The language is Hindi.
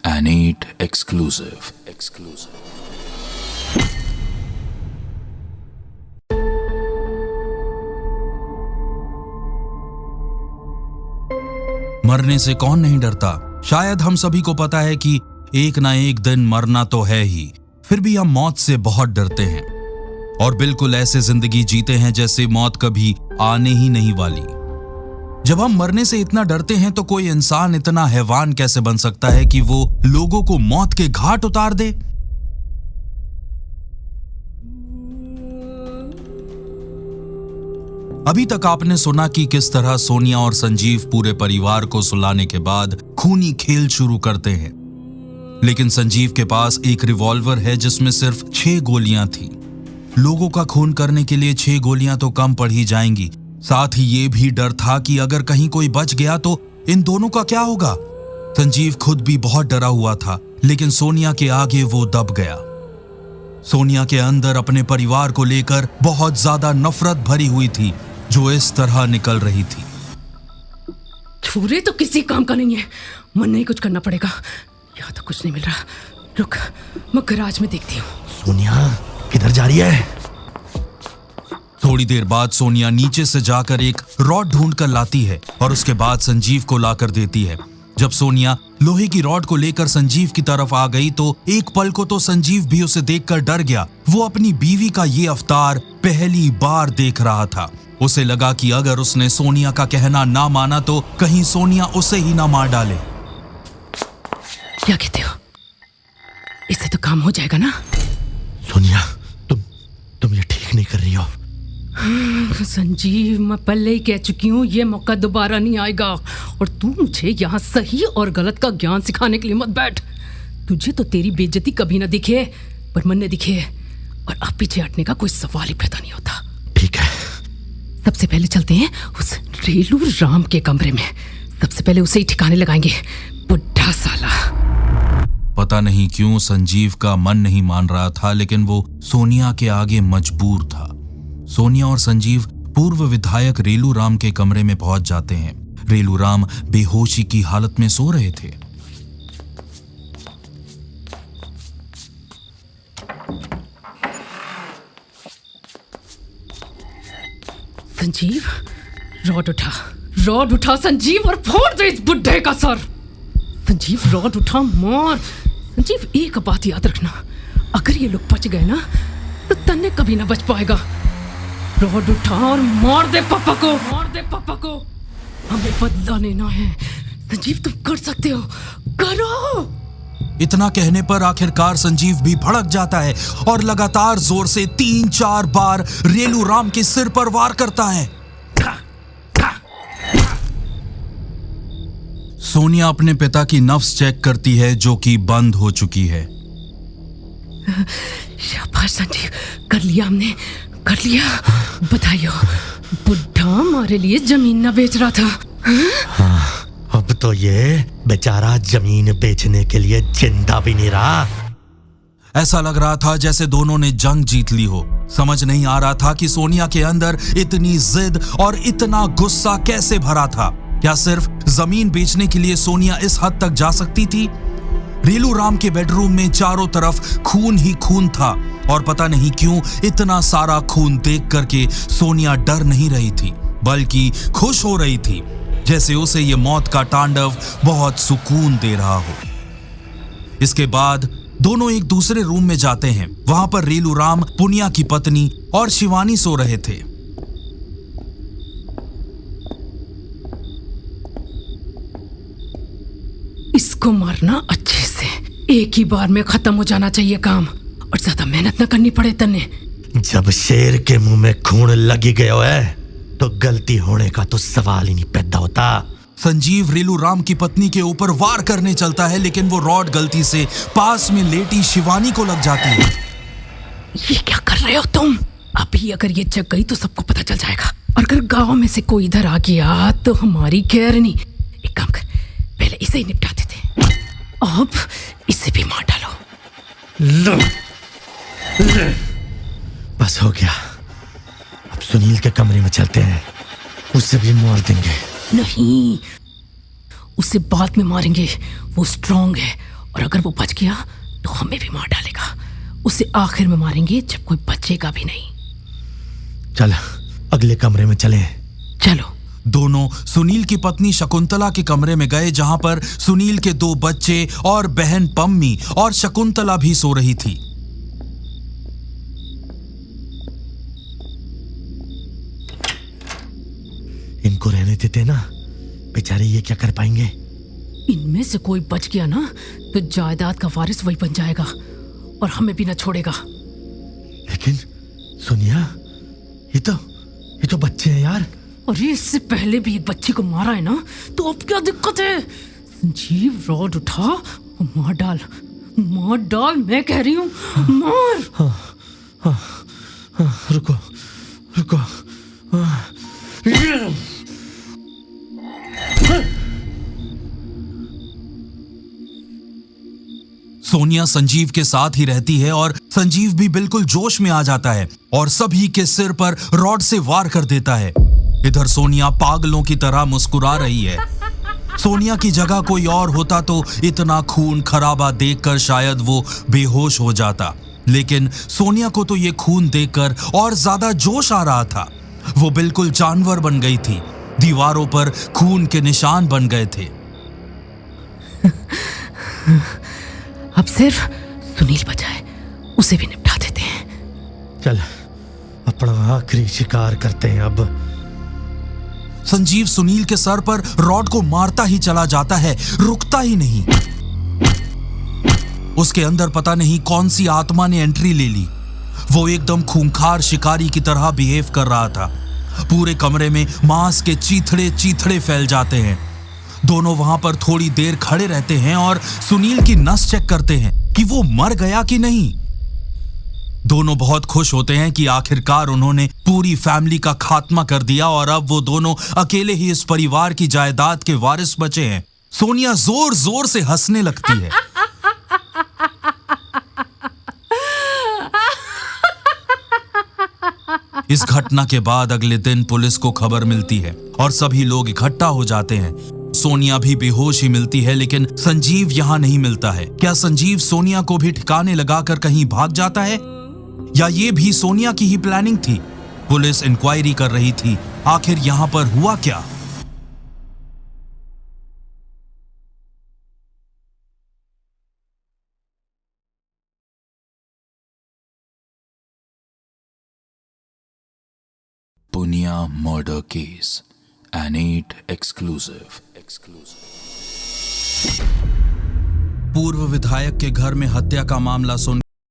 Anit exclusive. मरने से कौन नहीं डरता। शायद हम सभी को पता है कि एक ना एक दिन मरना तो है ही, फिर भी हम मौत से बहुत डरते हैं और बिल्कुल ऐसे जिंदगी जीते हैं जैसे मौत कभी आने ही नहीं वाली। जब हम मरने से इतना डरते हैं तो कोई इंसान इतना हैवान कैसे बन सकता है कि वो लोगों को मौत के घाट उतार दे। अभी तक आपने सुना कि किस तरह सोनिया और संजीव पूरे परिवार को सुलाने के बाद खूनी खेल शुरू करते हैं, लेकिन संजीव के पास एक रिवॉल्वर है जिसमें सिर्फ 6 गोलियां थी। लोगों का खून करने के लिए 6 गोलियां तो कम पड़ ही जाएंगी। साथ ही ये भी डर था कि अगर कहीं कोई बच गया तो इन दोनों का क्या होगा। संजीव खुद भी बहुत डरा हुआ था, लेकिन सोनिया के आगे वो दब गया। सोनिया के अंदर अपने परिवार को लेकर बहुत ज्यादा नफरत भरी हुई थी जो इस तरह निकल रही थी। छुरे तो किसी काम का नहीं है, मन नहीं कुछ करना पड़ेगा। यहाँ तो कुछ नहीं मिल रहा, रुक मैं गैराज में देखती हूँ। सोनिया किधर जा रही है? थोड़ी देर बाद सोनिया नीचे से जाकर एक रॉड ढूंढ कर लाती है और उसके बाद संजीव को लाकर देती है। जब सोनिया लोहे की रॉड को लेकर संजीव की तरफ आ गई तो एक पल को तो संजीव भी उसे देखकर डर गया। वो अपनी बीवी का ये अवतार पहली बार देख रहा था। उसे लगा कि अगर उसने सोनिया का कहना ना माना तो कहीं सोनिया उसे ही ना मार डाले। क्या कहते हो, इससे तो काम हो जाएगा ना? सोनिया तुम ये ठीक नहीं कर रही हो। संजीव मैं पहले ही कह चुकी हूँ ये मौका दोबारा नहीं आएगा, और तू मुझे यहाँ सही और गलत का ज्ञान सिखाने के लिए मत बैठ। तुझे तो तेरी बेइज्जती कभी ना दिखे पर मन ने दिखे, और अब पीछे हटने का कोई सवाल ही पैदा नहीं होता। ठीक है, सबसे पहले चलते हैं उस रेलू राम के कमरे में। सबसे पहले उसे ही ठिकाने लगाएंगे, बुढ़ा साला। पता नहीं क्यों संजीव का मन नहीं मान रहा था, लेकिन वो सोनिया के आगे मजबूर था। सोनिया और संजीव पूर्व विधायक रेलू राम के कमरे में पहुंच जाते हैं। रेलू राम बेहोशी की हालत में सो रहे थे। संजीव रॉड उठा संजीव, और फोड़ दे इस बुड्ढे का सर। संजीव रॉड उठा, मार। संजीव एक बात याद रखना, अगर ये लोग बच गए ना तो तन्ने कभी ना बच पाएगा। रॉड उठा और मार दे पापा को। हमें बदला लेना है। संजीव तुम कर सकते हो, करो। इतना कहने पर आखिरकार संजीव भी भड़क जाता है और लगातार जोर से 3-4 बार रेलू राम के सिर पर वार करता है। सोनिया अपने पिता की नब्ज चेक करती है जो कि बंद हो चुकी है। शाबाश संजीव, कर लिया हमने, कर लिया। बताइयो, बुढ़ा हमारे लिए जमीन ना बेच रहा था। हाँ, अब तो ये बेचारा जमीन बेचने के लिए जिंदा भी नहीं रहा। ऐसा लग रहा था जैसे दोनों ने जंग जीत ली हो। समझ नहीं आ रहा था कि सोनिया के अंदर इतनी जिद और इतना गुस्सा कैसे भरा था। क्या सिर्फ जमीन बेचने के लिए सोनिया इस हद तक जा सकती थी? रेलू राम के बेडरूम में चारों तरफ खून ही खून था, और पता नहीं क्यों इतना सारा खून देख करके सोनिया डर नहीं रही थी, बल्कि खुश हो रही थी, जैसे उसे ये मौत का तांडव बहुत सुकून दे रहा हो। इसके बाद दोनों एक दूसरे रूम में जाते हैं। वहां पर रेलू राम, पुनिया की पत्नी और शिवानी सो रहे थे। इसको मारना अच्छे से, एक ही बार में खत्म हो जाना चाहिए काम, और ज्यादा मेहनत न करनी पड़े तन्ने। जब शेर के मुंह में खून लगी गयो है तो गलती होने का तो सवाल ही नहीं पैदा होता। संजीव रेलू राम की पत्नी के ऊपर वार करने चलता है, लेकिन वो रॉड गलती से पास में लेटी शिवानी को लग जाती है। ये क्या कर रहे हो तुम? अभी अगर ये जग गई तो सबको पता चल जाएगा, और अगर गांव में से कोई इधर आ गया तो हमारी खैर नहीं। एक काम कर, पहले इसे ही निपटा देते, अब इसे भी मार डालो। बस हो गया, अब सुनील के कमरे में चलते हैं, उसे भी मार देंगे। नहीं, उसे बाद में मारेंगे, वो स्ट्रांग है और अगर वो बच गया तो हमें भी मार डालेगा। उसे आखिर में मारेंगे जब कोई बचेगा भी नहीं। चल अगले कमरे में चले। चलो। दोनों सुनील की पत्नी शकुंतला के कमरे में गए, जहां पर सुनील के 2 बच्चे और बहन पम्मी और शकुंतला भी सो रही थी। इनको रहने देते ना, बेचारे ये क्या कर पाएंगे। इनमें से कोई बच गया ना तो जायदाद का वारिस वही बन जाएगा और हमें भी ना छोड़ेगा। लेकिन सोनिया, ये तो बच्चे हैं यार। अरे इससे पहले भी एक बच्ची को मारा है ना, तो अब क्या दिक्कत है? संजीव रॉड उठा और मार डाल, मैं कह रही हूँ मार। रुको। सोनिया संजीव के साथ ही रहती है और संजीव भी बिल्कुल जोश में आ जाता है और सभी के सिर पर रॉड से वार कर देता है। इधर सोनिया पागलों की तरह मुस्कुरा रही है। सोनिया की जगह कोई और होता तो इतना खून खराबा देखकर शायद वो बेहोश हो जाता, लेकिन सोनिया को तो ये खून देखकर और ज्यादा जोश आ रहा था। वो बिल्कुल जानवर बन गई थी। दीवारों पर खून के निशान बन गए थे। अब सिर्फ सुनील बचा है, उसे भी निपटा देते हैं। चल अपना आखिरी शिकार करते हैं अब। संजीव सुनील के सर पर रॉड को मारता ही चला जाता है, रुकता ही नहीं। उसके अंदर पता नहीं कौन सी आत्मा ने एंट्री ले ली। वो एकदम खूंखार शिकारी की तरह बिहेव कर रहा था। पूरे कमरे में मांस के चीथड़े फैल जाते हैं। दोनों वहां पर थोड़ी देर खड़े रहते हैं और सुनील की नस चेक करते हैं कि वो मर गया कि नहीं। दोनों बहुत खुश होते हैं कि आखिरकार उन्होंने पूरी फैमिली का खात्मा कर दिया और अब वो दोनों अकेले ही इस परिवार की जायदाद के वारिस बचे हैं। सोनिया जोर जोर से हंसने लगती है। इस घटना के बाद अगले दिन पुलिस को खबर मिलती है और सभी लोग इकट्ठा हो जाते हैं। सोनिया भी बेहोश ही मिलती है, लेकिन संजीव यहाँ नहीं मिलता है। क्या संजीव सोनिया को भी ठिकाने लगाकर कहीं भाग जाता है, या ये भी सोनिया की ही प्लानिंग थी? पुलिस इंक्वायरी कर रही थी, आखिर यहाँ पर हुआ क्या? Punia murder case. An 8 exclusive. पूर्व विधायक के घर में हत्या का मामला सुन